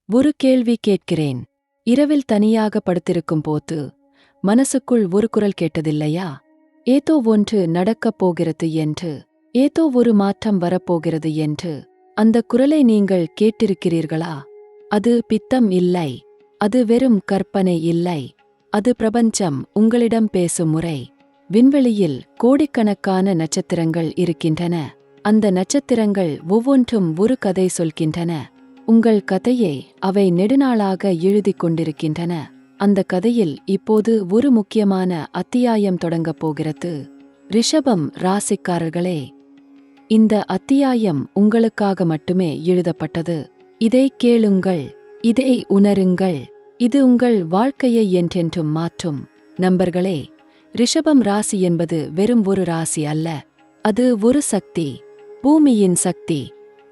ஒரு கேள்வி கேட்கிறேன். இரவில் தனியாக படுத்திருக்கும் போது மனசுக்குள் ஒரு குரல் கேட்டதில்லையா? ஏதோ ஒன்று நடக்கப் போகிறது என்று, ஏதோ ஒரு மாற்றம் வரப்போகிறது என்று. அந்த குரலை நீங்கள் கேட்டிருக்கிறீர்களா? அது பித்தம் இல்லை. அது வெறும் கற்பனை இல்லை. அது பிரபஞ்சம் உங்களிடம் பேசும் முறை. விண்வெளியில் கோடிக்கணக்கான நட்சத்திரங்கள் இருக்கின்றன. அந்த நட்சத்திரங்கள் ஒவ்வொன்றும் ஒரு கதை சொல்கின்றன. உங்கள் கதையை அவை நெடுநாளாக எழுதிக் கொண்டிருக்கின்றன. அந்த கதையில் இப்போது ஒரு முக்கியமான அத்தியாயம் தொடங்கப் போகிறது. ரிஷபம் ராசிக்காரர்களே, இந்த அத்தியாயம் உங்களுக்காக மட்டுமே எழுதப்பட்டது. இதை கேளுங்கள், இதை உணருங்கள். இது உங்கள் வாழ்க்கையை என்றென்றும் மாற்றும். நண்பர்களே, ரிஷபம் ராசி என்பது வெறும் ஒரு ராசி அல்ல. அது ஒரு சக்தி, பூமியின் சக்தி,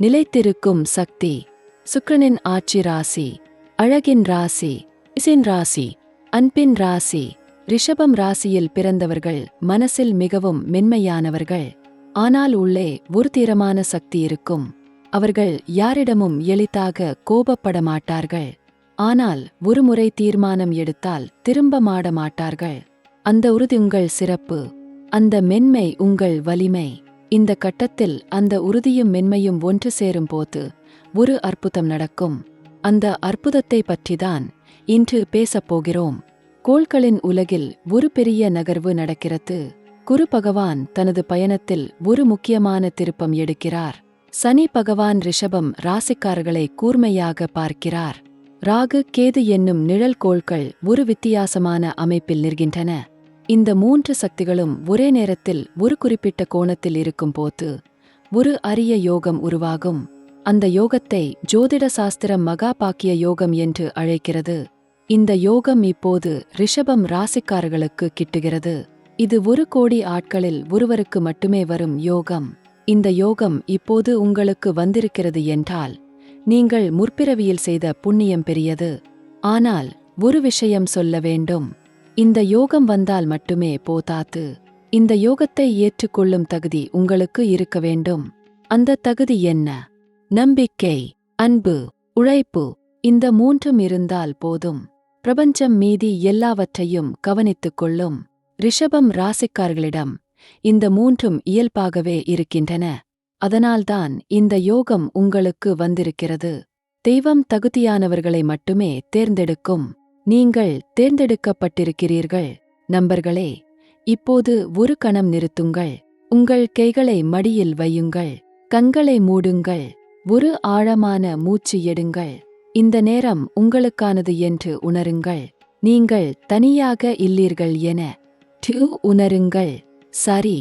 நிலைத்திருக்கும் சக்தி. சுக்கிரனின் ஆட்சி ராசி, அழகின் ராசி, இசின் ராசி, அன்பின் ராசி. ரிஷபம் ராசியில் பிறந்தவர்கள் மனசில் மிகவும் மென்மையானவர்கள். ஆனால் உள்ளே ஒரு தீரமான சக்தி இருக்கும். அவர்கள் யாரிடமும் எளிதாக கோபப்பட மாட்டார்கள். ஆனால் ஒருமுறை தீர்மானம் எடுத்தால் திரும்ப மாட மாட்டார்கள். அந்த உறுதி உங்கள் சிறப்பு. அந்த மென்மை உங்கள் வலிமை. இந்த கட்டத்தில் அந்த உறுதியும் மென்மையும் ஒன்று சேரும் போது ஒரு அற்புதம் நடக்கும். அந்த அற்புதத்தை பற்றிதான் இன்று பேசப்போகிறோம். கோள்களின் உலகில் ஒரு பெரிய நகர்வு நடக்கிறது. குரு பகவான் தனது பயணத்தில் ஒரு முக்கியமான திருப்பம் எடுக்கிறார். சனி பகவான் ரிஷபம் ராசிக்காரர்களை கூர்மையாக பார்க்கிறார். ராகு கேது என்னும் நிழல் கோள்கள் ஒரு வித்தியாசமான அமைப்பில் நிற்கின்றன. இந்த மூன்று சக்திகளும் ஒரே நேரத்தில் ஒரு குறிப்பிட்ட கோணத்தில் இருக்கும் போது ஒரு அரிய யோகம் உருவாகும். அந்த யோகத்தை ஜோதிட சாஸ்திரம் மகாபாக்கிய யோகம் என்று அழைக்கிறது. இந்த யோகம் இப்போது ரிஷபம் ராசிக்காரர்களுக்கு கிட்டுகிறது. இது 1,00,00,000 ஆட்களில் ஒருவருக்கு மட்டுமே வரும் யோகம். இந்த யோகம் இப்போது உங்களுக்கு வந்திருக்கிறது என்றால் நீங்கள் முற்பிறவியில் செய்த புண்ணியம் பெரியது. ஆனால் ஒரு விஷயம் சொல்ல வேண்டும். இந்த யோகம் வந்தால் மட்டுமே போதாது. இந்த யோகத்தை ஏற்றுக்கொள்ளும் தகுதி உங்களுக்கு இருக்க வேண்டும். அந்த தகுதி என்ன? நம்பிக்கை, அன்பு, உழைப்பு. இந்த மூன்றும் இருந்தால் போதும். பிரபஞ்சம் மீதி எல்லாவற்றையும் கவனித்துக் கொள்ளும். ரிஷபம் ராசிக்காரர்களிடம் இந்த மூன்றும் இயல்பாகவே இருக்கின்றன. அதனால்தான் இந்த யோகம் உங்களுக்கு வந்திருக்கிறது. தெய்வம் தகுதியானவர்களை மட்டுமே தேர்ந்தெடுக்கும். நீங்கள் தேர்ந்தெடுக்கப்பட்டிருக்கிறீர்கள். நண்பர்களே, இப்போது ஒரு கணம் நிறுத்துங்கள். உங்கள் கைகளை மடியில் வையுங்கள். கண்களை மூடுங்கள். ஒரு ஆழமான மூச்சு எடுங்கள். இந்த நேரம் உங்களுக்கானது என்று உணருங்கள். நீங்கள் தனியாக இல்லீர்கள் என உணருங்கள். சரி,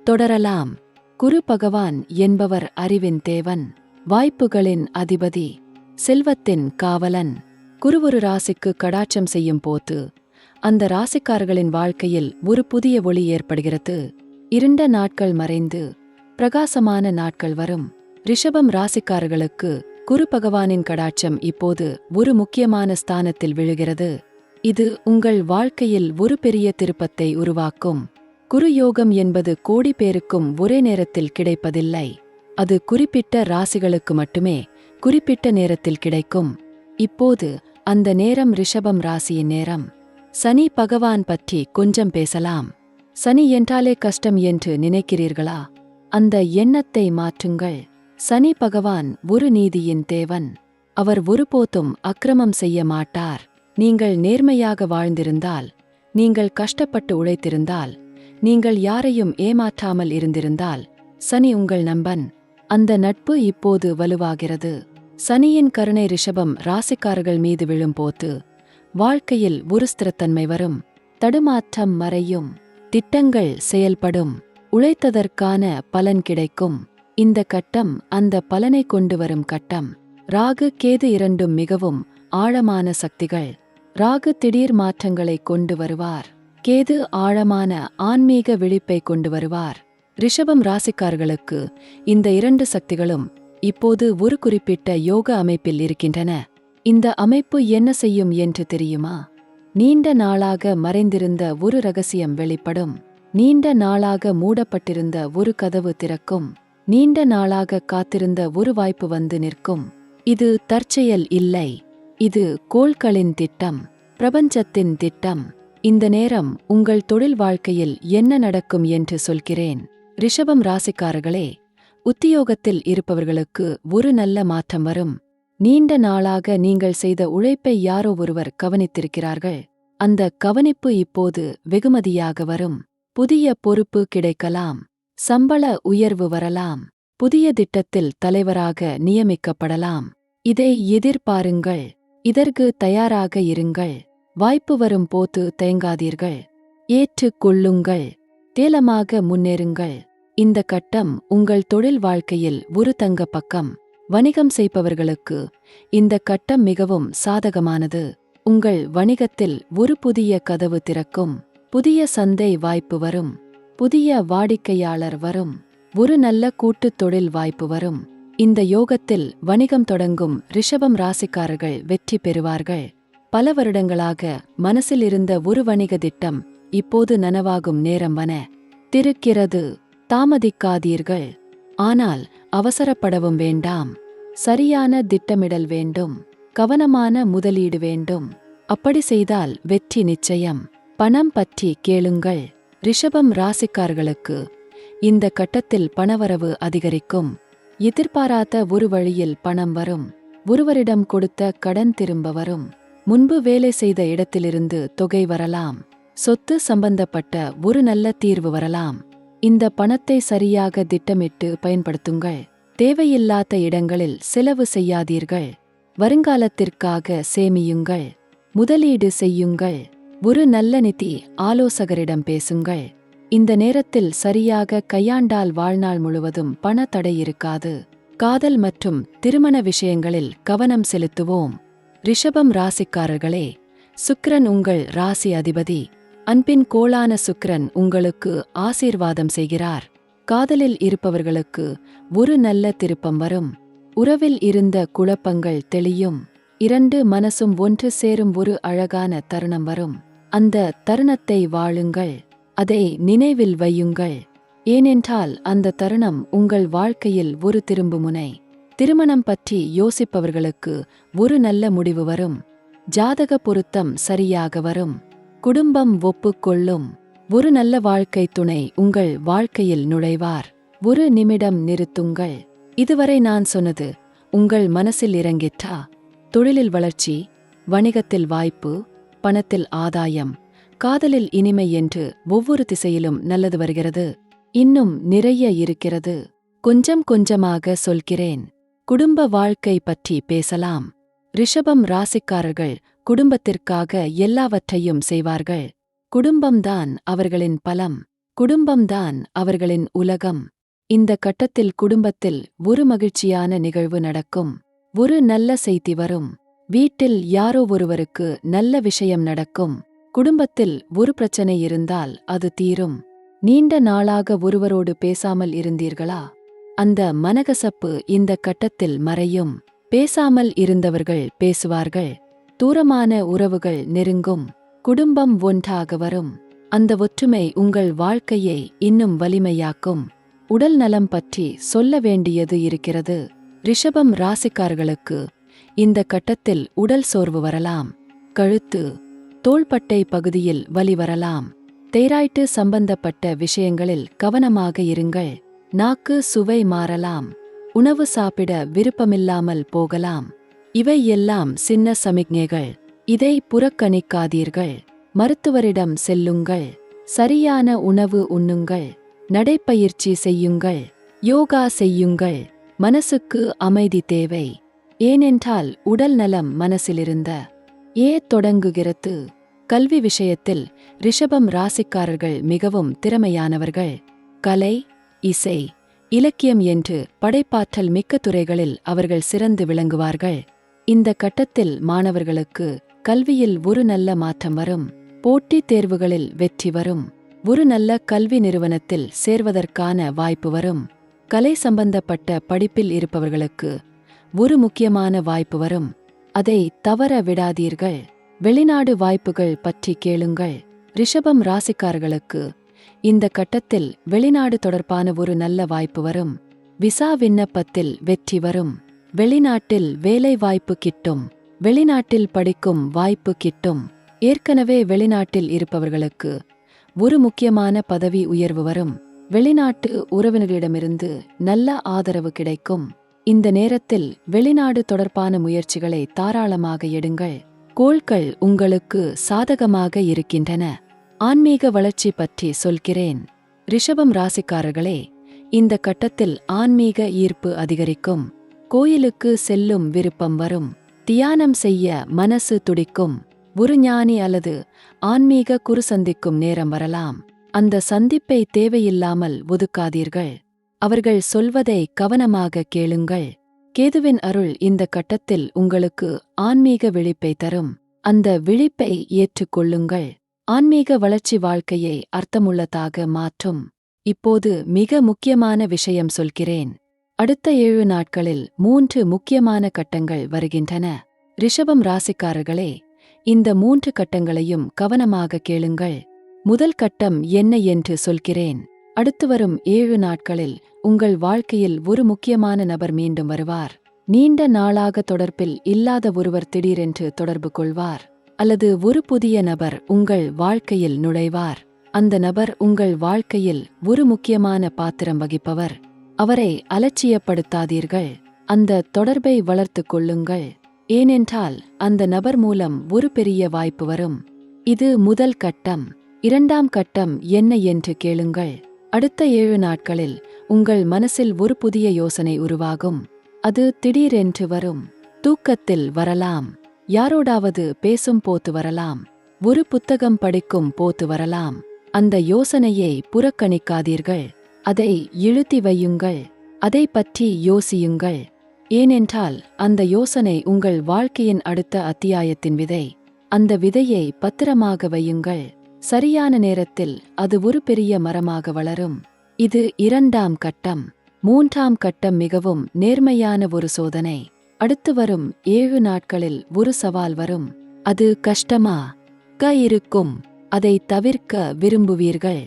தொடரலாம். குரு பகவான் என்பவர் அறிவின் தேவன், வாய்ப்புகளின் அதிபதி, செல்வத்தின் காவலன். குரு ஒரு ராசிக்கு கடாட்சம் செய்யும் போது அந்த ராசிக்காரர்களின் வாழ்க்கையில் ஒரு புதிய ஒளி ஏற்படுகிறது. இருண்ட நாட்கள் மறைந்து பிரகாசமான நாட்கள் வரும். ரிஷபம் ராசிக்காரர்களுக்கு குரு பகவானின் கடாட்சம் இப்போது ஒரு முக்கியமான ஸ்தானத்தில் விழுகிறது. இது உங்கள் வாழ்க்கையில் ஒரு பெரிய திருப்பத்தை உருவாக்கும். குரு யோகம் என்பது கோடி பேருக்கும் ஒரே நேரத்தில் கிடைப்பதில்லை. அது குறிப்பிட்ட ராசிகளுக்கு மட்டுமே குறிப்பிட்ட நேரத்தில் கிடைக்கும். இப்போது அந்த நேரம் ரிஷபம் ராசியின் நேரம். சனி பகவான் பற்றி கொஞ்சம் பேசலாம். சனி என்றாலே கஷ்டம் என்று நினைக்கிறீர்களா? அந்த எண்ணத்தை மாற்றுங்கள். சனி பகவான் ஒரு நீதியின் தேவன். அவர் ஒருபோதும் அக்கிரமம் செய்ய மாட்டார். நீங்கள் நேர்மையாக வாழ்ந்திருந்தால், நீங்கள் கஷ்டப்பட்டு உழைத்திருந்தால், நீங்கள் யாரையும் ஏமாற்றாமல் இருந்திருந்தால் சனி உங்கள் நண்பன். அந்த நட்பு இப்போது வலுவாகிறது. சனியின் கருணை ரிஷபம் ராசிக்காரர்கள் மீது விழும்போது வாழ்க்கையில் ஒரு ஸ்திரத்தன்மை வரும். தடுமாற்றம் மறையும். திட்டங்கள் செயல்படும். உழைத்ததற்கான பலன் கிடைக்கும். இந்த கட்டம் அந்த பலனை கொண்டு வரும் கட்டம். ராகு கேது இரண்டும் மிகவும் ஆழமான சக்திகள். ராகு திடீர் மாற்றங்களை கொண்டு வருவார். கேது ஆழமான ஆன்மீக விழிப்பை கொண்டு வருவார். ரிஷபம் ராசிக்காரர்களுக்கு இந்த இரண்டு சக்திகளும் இப்போது ஒரு குறிப்பிட்ட யோக அமைப்பில் இருக்கின்றன. இந்த அமைப்பு என்ன செய்யும் என்று தெரியுமா? நீண்ட நாளாக மறைந்திருந்த ஒரு ரகசியம் வெளிப்படும். நீண்ட நாளாக மூடப்பட்டிருந்த ஒரு கதவு திறக்கும். நீண்ட நாளாக காத்திருந்த ஒரு வாய்ப்பு வந்து நிற்கும். இது தற்செயல் இல்லை. இது கோள்களின் திட்டம், பிரபஞ்சத்தின் திட்டம். இந்த நேரம் உங்கள் தொழில் வாழ்க்கையில் என்ன நடக்கும் என்று சொல்கிறேன். ரிஷபம் ராசிக்காரர்களே, உத்தியோகத்தில் இருப்பவர்களுக்கு ஒரு நல்ல மாற்றம் வரும். நீண்ட நாளாக நீங்கள் செய்த உழைப்பை யாரோ ஒருவர் கவனித்திருக்கிறார்கள். அந்த கவனிப்பு இப்போது வெகுமதியாக வரும். புதிய பொறுப்பு கிடைக்கலாம். சம்பள உயர்வு வரலாம். புதிய திட்டத்தில் தலைவராக நியமிக்கப்படலாம். இதை எதிர்பாருங்கள். இதற்கு தயாராக இருங்கள். வாய்ப்பு வரும் போது தயங்காதீர்கள். ஏற்றுக்கொள்ளுங்கள். தேலமாக முன்னேறுங்கள். இந்த கட்டம் உங்கள் தொழில் வாழ்க்கையில் ஒரு தங்க பக்கம். வணிகம் செய்பவர்களுக்கு இந்த கட்டம் மிகவும் சாதகமானது. உங்கள் வணிகத்தில் ஒரு புதிய கதவு திறக்கும். புதிய சந்தை வாய்ப்பு வரும். புதிய வாடிக்கையாளர் வரும். ஒரு நல்ல கூட்டுத் தொழில் வாய்ப்பு வரும். இந்த யோகத்தில் வணிகம் தொடங்கும் ரிஷபம் ராசிக்காரர்கள் வெற்றி பெறுவார்கள். பல வருடங்களாக மனசில் இருந்த ஒரு வணிக திட்டம் இப்போது நனவாகும் நேரம் திருக்கிறது. தாமதிக்காதீர்கள். ஆனால் அவசரப்படவும் வேண்டாம். சரியான திட்டமிடல் வேண்டும். கவனமான முதலீடு வேண்டும். அப்படி செய்தால் வெற்றி நிச்சயம். பணம் பற்றி கேளுங்கள். ரிஷபம் ராசிக்காரர்களுக்கு இந்த கட்டத்தில் பணவரவு அதிகரிக்கும். எதிர்பாராத ஒரு வழியில் பணம் வரும். ஒருவரிடம் கொடுத்த கடன் திரும்ப வரும். முன்பு வேலை செய்த இடத்திலிருந்து தொகை வரலாம். சொத்து சம்பந்தப்பட்ட ஒரு நல்ல தீர்வு வரலாம். இந்த பணத்தை சரியாக திட்டமிட்டு பயன்படுத்துங்கள். தேவையில்லாத இடங்களில் செலவு செய்யாதீர்கள். வருங்காலத்திற்காக சேமியுங்கள். முதலீடு செய்யுங்கள். ஒரு நல்ல நிதி ஆலோசகரிடம் பேசுங்கள். இந்த நேரத்தில் சரியாக கையாண்டால் வாழ்நாள் முழுவதும் பண தடை இருக்காது. காதல் மற்றும் திருமண விஷயங்களில் கவனம் செலுத்துவோம். ரிஷபம் ராசிக்காரர்களே, சுக்கிரன் உங்கள் ராசி அதிபதி. அன்பின் கோளான சுக்கிரன் உங்களுக்கு ஆசீர்வாதம் செய்கிறார். காதலில் இருப்பவர்களுக்கு ஒரு நல்ல திருப்பம் வரும். உறவில் இருந்த குழப்பங்கள் தெளியும். இரண்டு மனசும் ஒன்று சேரும் ஒரு அழகான தருணம் வரும். அந்த தருணத்தை வாழுங்கள். அதை நினைவில் வையுங்கள். ஏனென்றால் அந்த தருணம் உங்கள் வாழ்க்கையில் ஒரு திரும்புமுனை. திருமணம் பற்றி யோசிப்பவர்களுக்கு ஒரு நல்ல முடிவு வரும். ஜாதக பொருத்தம் சரியாக வரும். குடும்பம் ஒப்புக்கொள்ளும். ஒரு நல்ல வாழ்க்கை துணை உங்கள் வாழ்க்கையில் நுழைவார். ஒரு நிமிடம் நிறுத்துங்கள். இதுவரை நான் சொன்னது உங்கள் மனசில் இறங்கிற்றா? தொழிலில் வளர்ச்சி, வணிகத்தில் வாய்ப்பு, பணத்தில் ஆதாயம், காதலில் இனிமை என்று ஒவ்வொரு திசையிலும் நல்லது வருகிறது. இன்னும் நிறைய இருக்கிறது. கொஞ்சம் கொஞ்சமாக சொல்கிறேன். குடும்ப வாழ்க்கை பற்றி பேசலாம். ரிஷபம் ராசிக்காரர்கள் குடும்பத்திற்காக எல்லாவற்றையும் செய்வார்கள். குடும்பம்தான் அவர்களின் பலம். குடும்பம்தான் அவர்களின் உலகம். இந்த கட்டத்தில் குடும்பத்தில் ஒரு மகிழ்ச்சியான நிகழ்வு நடக்கும். ஒரு நல்ல செய்தி வரும். வீட்டில் யாரோ ஒருவருக்கு நல்ல விஷயம் நடக்கும். குடும்பத்தில் ஒரு பிரச்சனை இருந்தால் அது தீரும். நீண்ட நாளாக ஒருவரோடு பேசாமல் இருந்தீர்களா? அந்த மனகசப்பு இந்த கட்டத்தில் மறையும். பேசாமல் இருந்தவர்கள் பேசுவார்கள். தூரமான உறவுகள் நெருங்கும். குடும்பம் ஒன்றாக வரும். அந்த ஒற்றுமை உங்கள் வாழ்க்கையை இன்னும் வலிமையாக்கும். உடல் நலம் பற்றி சொல்ல வேண்டியது இருக்கிறது. ரிஷபம் ராசிக்காரர்களுக்கு இந்த கட்டத்தில் உடல் சோர்வு வரலாம். கழுத்து, தோள்பட்டை பகுதியில் வலி வரலாம். தைராய்டு சம்பந்தப்பட்ட விஷயங்களில் கவனமாக இருங்கள். நாக்கு சுவை மாறலாம். உணவு சாப்பிட விருப்பமில்லாமல் போகலாம். இவை எல்லாம் சின்ன சமிக்ஞைகள். இதை புறக்கணிக்காதீர்கள். மருத்துவரிடம் செல்லுங்கள். சரியான உணவு உண்ணுங்கள். நடைப்பயிற்சி செய்யுங்கள். யோகா செய்யுங்கள். மனசுக்கு அமைதி தேவை. ஏனென்றால் உடல் நலம் மனசிலிருந்த தொடங்குகிறது. கல்வி விஷயத்தில் ரிஷபம் ராசிக்காரர்கள் மிகவும் திறமையானவர்கள். கலை, இசை, இலக்கியம் என்று படைப்பாற்றல் மிக்க துறைகளில் அவர்கள் சிறந்து விளங்குவார்கள். இந்த கட்டத்தில் மாணவர்களுக்கு கல்வியில் ஒரு நல்ல மாற்றம் வரும். போட்டித் தேர்வுகளில் வெற்றி வரும். ஒரு நல்ல கல்வி நிறுவனத்தில் சேர்வதற்கான வாய்ப்பு வரும். கலை சம்பந்தப்பட்ட படிப்பில் இருப்பவர்களுக்கு ஒரு முக்கியமான வாய்ப்பு வரும். அதை தவற விடாதீர்கள். வெளிநாடு வாய்ப்புகள் பற்றி கேளுங்கள். ரிஷபம் ராசிக்காரர்களுக்கு இந்த கட்டத்தில் வெளிநாடு தொடர்பான ஒரு நல்ல வாய்ப்பு வரும். விசா விண்ணப்பத்தில் வெற்றி வரும். வெளிநாட்டில் வேலை வாய்ப்பு கிட்டும். வெளிநாட்டில் படிக்கும் வாய்ப்பு கிட்டும். ஏற்கனவே வெளிநாட்டில் இருப்பவர்களுக்கு ஒரு முக்கியமான பதவி உயர்வு வரும். வெளிநாட்டு உறவினர்களிடமிருந்து நல்ல ஆதரவு கிடைக்கும். இந்த நேரத்தில் வெளிநாடு தொடர்பான முயற்சிகளை தாராளமாக எடுங்கள். கோள்கள் உங்களுக்கு சாதகமாக இருக்கின்றன. ஆன்மீக வளர்ச்சி பற்றி சொல்கிறேன். ரிஷபம் ராசிக்காரர்களே, இந்த கட்டத்தில் ஆன்மீக ஈர்ப்பு அதிகரிக்கும். கோயிலுக்கு செல்லும் விருப்பம் வரும். தியானம் செய்ய மனசு துடிக்கும். ஒரு ஞானி அல்லது ஆன்மீக குரு சந்திக்கும் நேரம் வரலாம். அந்த சந்திப்பை தேவையில்லாமல் ஒதுக்காதீர்கள். அவர்கள் சொல்வதை கவனமாக கேளுங்கள். கேதுவின் அருள் இந்த கட்டத்தில் உங்களுக்கு ஆன்மீக விழிப்பை தரும். அந்த விழிப்பை ஏற்றுக்கொள்ளுங்கள். ஆன்மீக வளர்ச்சி வாழ்க்கையை அர்த்தமுள்ளதாக மாற்றும். இப்போது மிக முக்கியமான விஷயம் சொல்கிறேன். அடுத்த 7 நாட்களில் 3 முக்கியமான கட்டங்கள் வருகின்றன. ரிஷபம் ராசிக்காரர்களே, இந்த 3 கட்டங்களையும் கவனமாக கேளுங்கள். முதல் கட்டம் என்ன என்று சொல்கிறேன். அடுத்து வரும் 7 நாட்களில் உங்கள் வாழ்க்கையில் ஒரு முக்கியமான நபர் மீண்டும் வருவார். நீண்ட நாளாக தொடர்பில் இல்லாத ஒருவர் திடீரென்று தொடர்பு கொள்வார். அல்லது ஒரு புதிய நபர் உங்கள் வாழ்க்கையில் நுழைவார். அந்த நபர் உங்கள் வாழ்க்கையில் ஒரு முக்கியமான பாத்திரம் வகிப்பவர். அவரை அலட்சியப்படுத்தாதீர்கள். அந்த தொடர்பை வளர்த்துக் கொள்ளுங்கள். ஏனென்றால் அந்த நபர் மூலம் ஒரு பெரிய வாய்ப்பு வரும். இது முதல் கட்டம். இரண்டாம் கட்டம் என்ன என்று கேளுங்கள். அடுத்த 7 நாட்களில் உங்கள் மனசில் ஒரு புதிய யோசனை உருவாகும். அது திடீரென்று வரும். தூக்கத்தில் வரலாம். யாரோடாவது பேசும் போது வரலாம். ஒரு புத்தகம் படிக்கும் போது வரலாம். அந்த யோசனையை புறக்கணிக்காதீர்கள். அதை இழுத்தி வையுங்கள். அதை பற்றி யோசியுங்கள். ஏனென்றால் அந்த யோசனை உங்கள் வாழ்க்கையின் அடுத்த அத்தியாயத்தின் விதை. அந்த விதையை பத்திரமாக வையுங்கள். சரியான நேரத்தில் அது ஒரு பெரிய மரமாக வளரும். இது இரண்டாம் கட்டம். மூன்றாம் கட்டம் மிகவும் நேர்மையான ஒரு சோதனை. அடுத்து வரும் 7 நாட்களில் ஒரு சவால் வரும். அது கஷ்டமாக இருக்கும். அதை தவிர்க்க விரும்புவீர்கள்.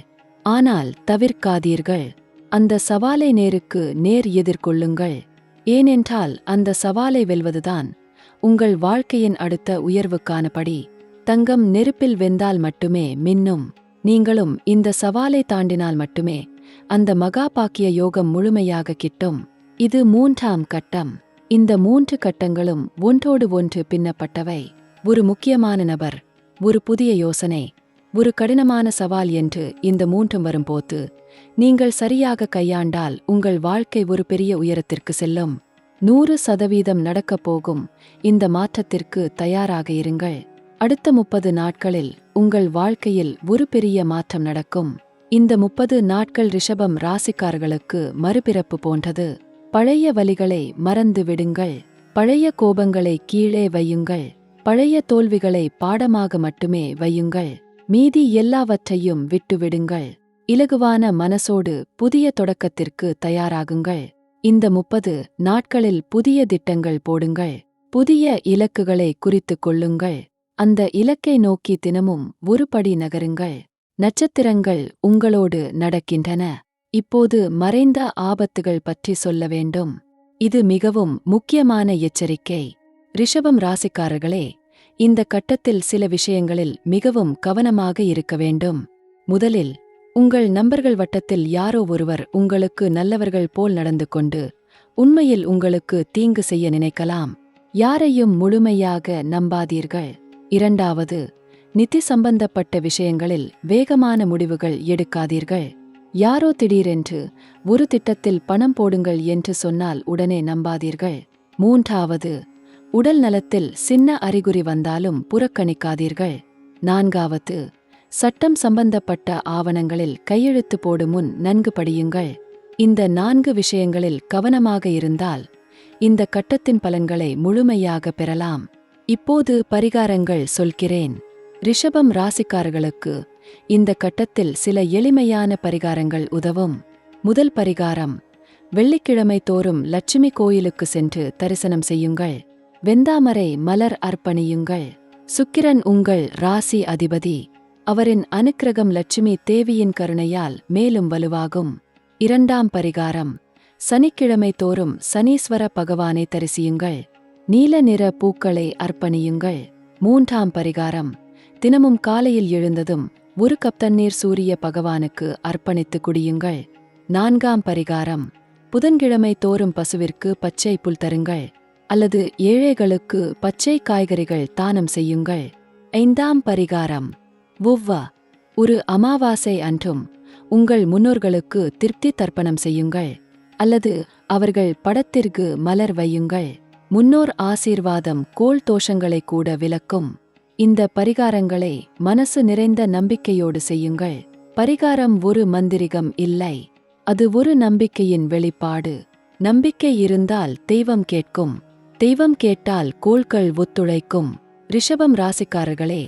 ஆனால் தவிர்க்காதீர்கள். அந்த சவாலை நேருக்கு நேர் எதிர்கொள்ளுங்கள். ஏனென்றால் அந்த சவாலை வெல்வதுதான் உங்கள் வாழ்க்கையின் அடுத்த உயர்வுக்கான படி. தங்கம் நெருப்பில் வெந்தால் மட்டுமே மின்னும். நீங்களும் இந்த சவாலை தாண்டினால் மட்டுமே அந்த மகாபாக்கிய யோகம் முழுமையாக கிட்டும். இது மூன்றாம் கட்டம். இந்த 3 கட்டங்களும் ஒன்றோடு ஒன்று பின்னப்பட்டவை. ஒரு முக்கியமான நபர், ஒரு புதிய யோசனை, ஒரு கடினமான சவால் என்று இந்த 3ம் வரும்போது நீங்கள் சரியாக கையாண்டால் உங்கள் வாழ்க்கை ஒரு பெரிய உயரத்திற்கு செல்லும். 100% நடக்கப் போகும் இந்த மாற்றத்திற்கு தயாராக இருங்கள். அடுத்த 30 நாட்களில் உங்கள் வாழ்க்கையில் ஒரு பெரிய மாற்றம் நடக்கும். இந்த 30 நாட்கள் ரிஷபம் ராசிக்காரர்களுக்கு மறுபிறப்பு போன்றது. பழைய வலிகளை மறந்து விடுங்கள். பழைய கோபங்களை கீழே வையுங்கள். பழைய தோல்விகளை பாடமாக மட்டுமே வையுங்கள். மீதி எல்லாவற்றையும் விட்டுவிடுங்கள். இலகுவான மனசோடு புதிய தொடக்கத்திற்கு தயாராகுங்கள். இந்த 30 நாட்களில் புதிய திட்டங்கள் போடுங்கள். புதிய இலக்குகளை குறித்துக் கொள்ளுங்கள். அந்த இலக்கை நோக்கி தினமும் ஒரு படி நகருங்கள். நட்சத்திரங்கள் உங்களோடு நடக்கின்றன. இப்போது மறைந்த ஆபத்துகள் பற்றி சொல்ல வேண்டும். இது மிகவும் முக்கியமான எச்சரிக்கை. ரிஷபம் ராசிக்காரர்களே, இந்த கட்டத்தில் சில விஷயங்களில் மிகவும் கவனமாக இருக்க வேண்டும். முதலில், உங்கள் நண்பர்கள் வட்டத்தில் யாரோ ஒருவர் உங்களுக்கு நல்லவர்கள் போல் நடந்து கொண்டு உண்மையில் உங்களுக்கு தீங்கு செய்ய நினைக்கலாம். யாரையும் முழுமையாக நம்பாதீர்கள். இரண்டாவது, நிதி சம்பந்தப்பட்ட விஷயங்களில் வேகமான முடிவுகள் எடுக்காதீர்கள். யாரோ திடீரென்று ஒரு திட்டத்தில் பணம் போடுங்கள் என்று சொன்னால் உடனே நம்பாதீர்கள். மூன்றாவது, உடல் நலத்தில் சின்ன அறிகுறி வந்தாலும் புறக்கணிக்காதீர்கள். நான்காவது, சட்டம் சம்பந்தப்பட்ட ஆவணங்களில் கையெழுத்து போடும் முன் நன்கு படியுங்கள். இந்த 4 விஷயங்களில் கவனமாக இருந்தால் இந்த கட்டத்தின் பலன்களை முழுமையாக பெறலாம். இப்போது பரிகாரங்கள் சொல்கிறேன். ரிஷபம் ராசிக்காரர்களுக்கு இந்த கட்டத்தில் சில எளிமையான பரிகாரங்கள் உதவும். முதல் பரிகாரம், வெள்ளிக்கிழமை தோறும் லட்சுமி கோயிலுக்கு சென்று தரிசனம் செய்யுங்கள். வெந்தாமரை மலர் அர்ப்பணியுங்கள். சுக்கிரன் உங்கள் ராசி அதிபதி. அவரின் அனுக்கிரகம் லட்சுமி தேவியின் கருணையால் மேலும் வலுவாகும். இரண்டாம் பரிகாரம், சனிக்கிழமை தோறும் சனீஸ்வர பகவானை தரிசியுங்கள். நீல நிற பூக்களை அர்ப்பணியுங்கள். 3ஆம் பரிகாரம். தினமும் காலையில் எழுந்ததும் 1 கப் தண்ணீர் சூரிய பகவானுக்கு அர்ப்பணித்து குடியுங்கள். 4ஆம் பரிகாரம். புதன்கிழமை தோறும் பசுவிற்கு பச்சை புல் தருங்கள் அல்லது ஏழைகளுக்கு பச்சை காய்கறிகள் தானம் செய்யுங்கள். 5ஆம் பரிகாரம். ஒரு அமாவாசை அன்றும் உங்கள் முன்னோர்களுக்கு திருப்தி தர்ப்பணம் செய்யுங்கள் அல்லது அவர்கள் படத்திற்கு மலர் வையுங்கள். முன்னோர் ஆசீர்வாதம் கோள் தோஷங்களை கூட விலக்கும். இந்த பரிகாரங்களை மனசு நிறைந்த நம்பிக்கையோடு செய்யுங்கள். பரிகாரம் ஒரு மந்திரிகம் இல்லை, அது ஒரு நம்பிக்கையின் வெளிப்பாடு. நம்பிக்கை இருந்தால் தெய்வம் கேட்கும், தெய்வம் கேட்டால் கோள்கள் ஒத்துழைக்கும். ரிஷபம் ராசிக்காரர்களே,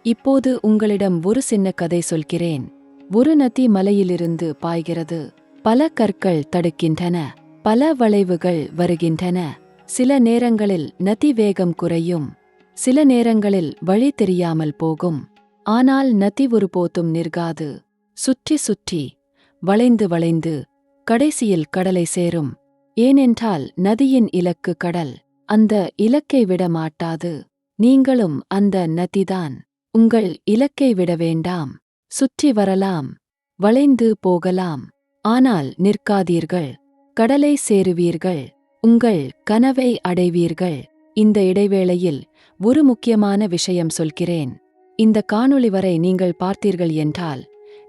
இப்போது உங்களிடம் ஒரு சின்ன கதை சொல்கிறேன். ஒரு நதி மலையிலிருந்து பாய்கிறது. பல கற்கள் தடுக்கின்றன, பல வளைவுகள் வருகின்றன. சில நேரங்களில் நதி வேகம் குறையும், சில நேரங்களில் வழி தெரியாமல் போகும். ஆனால் நதி ஒருபோதும் நிற்காது. சுற்றி சுற்றி, வளைந்து வளைந்து கடைசியில் கடலை சேரும். ஏனென்றால் நதியின் இலக்கு கடல். அந்த இலக்கை விட மாட்டாது. நீங்களும் அந்த நதிதான். உங்கள் இலக்கை விட வேண்டாம். சுற்றி வரலாம், வளைந்து போகலாம், ஆனால் நிற்காதீர்கள். கடலை சேருவீர்கள், உங்கள் கனவை அடைவீர்கள். இந்த இடைவேளையில் ஒரு முக்கியமான விஷயம் சொல்கிறேன். இந்த காணொளி வரை நீங்கள் பார்த்தீர்கள் என்றால்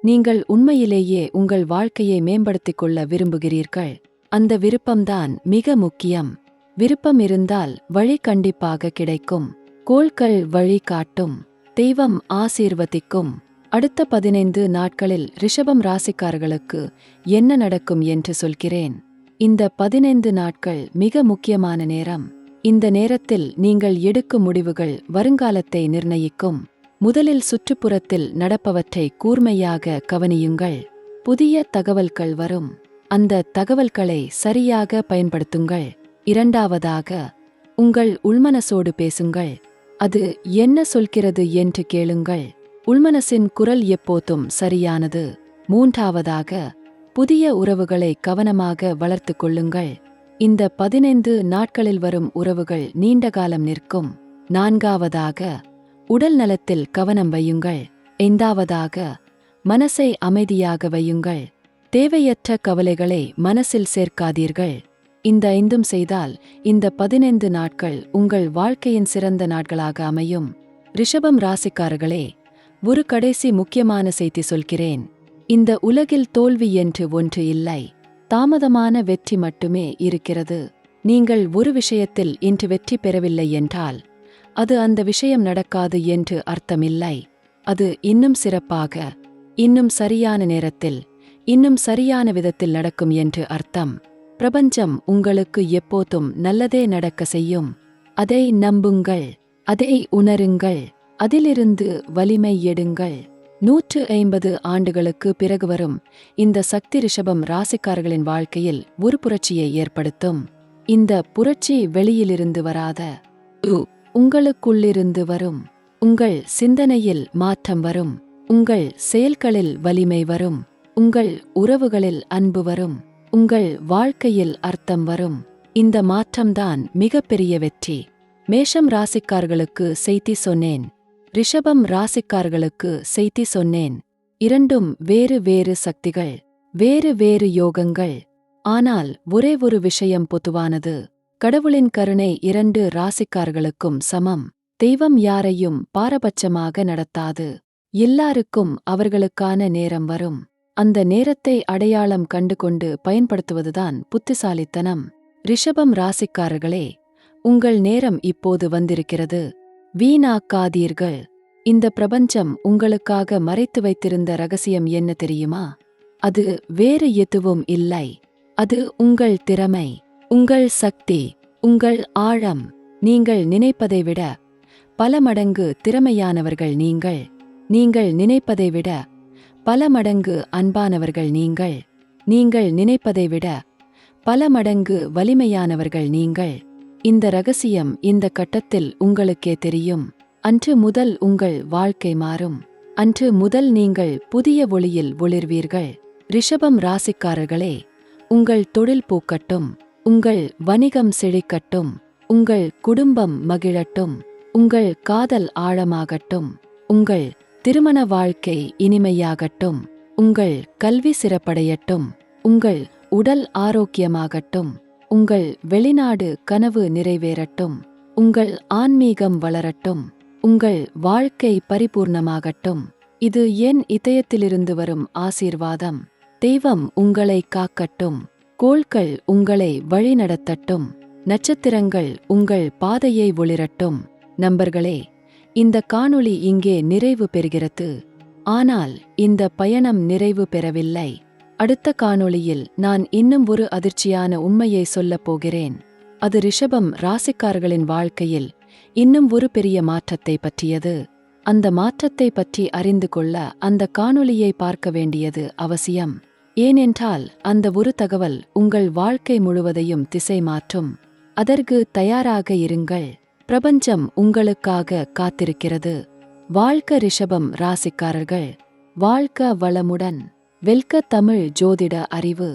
நீங்கள் உண்மையிலேயே உங்கள் வாழ்க்கையை மேம்படுத்திக் கொள்ள விரும்புகிறீர்கள். அந்த விருப்பம்தான் மிக முக்கியம். விருப்பம் இருந்தால் வழி கண்டிப்பாக கிடைக்கும். கோள்கள் வழி காட்டும், தெய்வம் ஆசீர்வதிக்கும். அடுத்த 15 நாட்களில் ரிஷபம் ராசிக்காரர்களுக்கு என்ன நடக்கும் என்று சொல்கிறேன். இந்த 15 நாட்கள் மிக முக்கியமான நேரம். இந்த நேரத்தில் நீங்கள் எடுக்கும் முடிவுகள் வருங்காலத்தை நிர்ணயிக்கும். முதலில் சுற்றுப்புறத்தில் நடப்பவற்றை கூர்மையாக கவனியுங்கள். புதிய தகவல்கள் வரும், அந்த தகவல்களை சரியாக பயன்படுத்துங்கள். 2ஆவதாக, உங்கள் உள்மனசோடு பேசுங்கள். அது என்ன சொல்கிறது என்று கேளுங்கள். உள்மனசின் குரல் எப்போதும் சரியானது. 3ஆவதாக, புதிய உறவுகளை கவனமாக வளர்த்து கொள்ளுங்கள். இந்த 15 நாட்களில் வரும் உறவுகள் நீண்டகாலம் நிற்கும். 4ஆவதாக, உடல் நலத்தில் கவனம் வையுங்கள். 5ஆவதாக, மனசை அமைதியாக வையுங்கள். தேவையற்ற கவலைகளை மனசில் சேர்க்காதீர்கள். இந்த 5ம் செய்தால் இந்த 15 நாட்கள் உங்கள் வாழ்க்கையின் சிறந்த நாட்களாக அமையும். ரிஷபம் ராசிக்காரர்களே, ஒரு கடைசி முக்கியமான செய்தி சொல்கிறேன். இந்த உலகில் தோல்வி என்று ஒன்று இல்லை, தாமதமான வெற்றி மட்டுமே இருக்கிறது. நீங்கள் ஒரு விஷயத்தில் இன்று வெற்றி பெறவில்லை என்றால் அது அந்த விஷயம் நடக்காது என்று அர்த்தமில்லை. அது இன்னும் சிறப்பாக, இன்னும் சரியான நேரத்தில், இன்னும் சரியான விதத்தில் நடக்கும் என்று அர்த்தம். பிரபஞ்சம் உங்களுக்கு எப்போதும் நல்லதே நடக்க செய்யும். அதை நம்புங்கள், அதை உணருங்கள், அதிலிருந்து வலிமை எடுங்கள். 150 ஆண்டுகளுக்கு பிறகு வரும் இந்த சக்தி ரிஷபம் ராசிக்காரர்களின் வாழ்க்கையில் ஒரு புரட்சியை ஏற்படுத்தும். இந்த புரட்சி வெளியிலிருந்து வராத, உங்களுக்குள்ளிருந்து வரும். உங்கள் சிந்தனையில் மாற்றம் வரும், உங்கள் செயல்களில் வலிமை வரும், உங்கள் உறவுகளில் அன்பு வரும், உங்கள் வாழ்க்கையில் அர்த்தம் வரும். இந்த மாற்றம்தான் மிகப்பெரிய வெற்றி. மேஷம் ராசிக்காரர்களுக்கு செய்தி சொன்னேன், ரிஷபம் ராசிக்காரர்களுக்கு செய்தி சொன்னேன். இரண்டும் வேறு வேறு சக்திகள், வேறு வேறு யோகங்கள். ஆனால் ஒரே ஒரு விஷயம் பொதுவானது. கடவுளின் கருணை 2 ராசிக்காரர்களுக்கும் சமம். தெய்வம் யாரையும் பாரபட்சமாக நடத்தாது. எல்லாருக்கும் அவர்களுக்கான நேரம் வரும். அந்த நேரத்தை அடையாளம் கண்டுகொண்டு பயன்படுத்துவதுதான் புத்திசாலித்தனம். ரிஷபம் ராசிக்காரர்களே, உங்கள் நேரம் இப்போது வந்திருக்கிறது. வீணாக்காதீர்கள். இந்த பிரபஞ்சம் உங்களுக்காக மறைத்து வைத்திருந்த ரகசியம் என்ன தெரியுமா? அது வேறு எதுவும் இல்லை. அது உங்கள் திறமை, உங்கள் சக்தி, உங்கள் ஆழம். நீங்கள் நினைப்பதை விட பல மடங்கு திறமையானவர்கள் நீங்கள். நீங்கள் நினைப்பதை விட பல மடங்கு அன்பானவர்கள் நீங்கள். நீங்கள் நினைப்பதை விட பல மடங்கு வலிமையானவர்கள் நீங்கள். இந்த ரகசியம் இந்த கட்டத்தில் உங்களுக்கே தெரியும். அன்று முதல் உங்கள் வாழ்க்கை மாறும். அன்று முதல் நீங்கள் புதிய ஒளியில் ஒளிர்வீர்கள். ரிஷபம் ராசிக்காரர்களே, உங்கள் தொழில் பூக்கட்டும், உங்கள் வணிகம் செழிக்கட்டும், உங்கள் குடும்பம் மகிழட்டும். உங்கள் காதல் ஆழமாகட்டும். உங்கள் திருமண வாழ்க்கை இனிமையாகட்டும். உங்கள் கல்வி சிறப்படையட்டும். உங்கள் உடல் ஆரோக்கியமாகட்டும். உங்கள் வெளிநாடு கனவு நிறைவேறட்டும். உங்கள் ஆன்மீகம் வளரட்டும். உங்கள் வாழ்க்கை பரிபூர்ணமாகட்டும். இது என் இதயத்திலிருந்து வரும் ஆசீர்வாதம். தெய்வம் உங்களை காக்கட்டும். கோள்கள் உங்களை வழிநடத்தட்டும். நட்சத்திரங்கள் உங்கள் பாதையை ஒளிரட்டும். நண்பர்களே, இந்த காணொளி இங்கே நிறைவு பெறுகிறது. ஆனால் இந்த பயணம் நிறைவு பெறவில்லை. அடுத்த காணொளியில் நான் இன்னும் ஒரு அதிர்ச்சியான உண்மையை சொல்லப் போகிறேன். அது ரிஷபம் ராசிக்காரர்களின் வாழ்க்கையில் இன்னும் ஒரு பெரிய மாற்றத்தை பற்றியது. அந்த மாற்றத்தை பற்றி அறிந்து கொள்ள அந்த காணொளியை பார்க்க வேண்டியது அவசியம். ஏனென்றால் அந்த ஒரு தகவல் உங்கள் வாழ்க்கை முழுவதையும் திசை மாற்றும். அதற்கு தயாராக இருங்கள். பிரபஞ்சம் உங்களுக்காக காத்திருக்கிறது. வாழ்க ரிஷபம் ராசிக்காரர்கள், வாழ்க வளமுடன். வெல்க தமிழ் ஜோதிட அறிவு.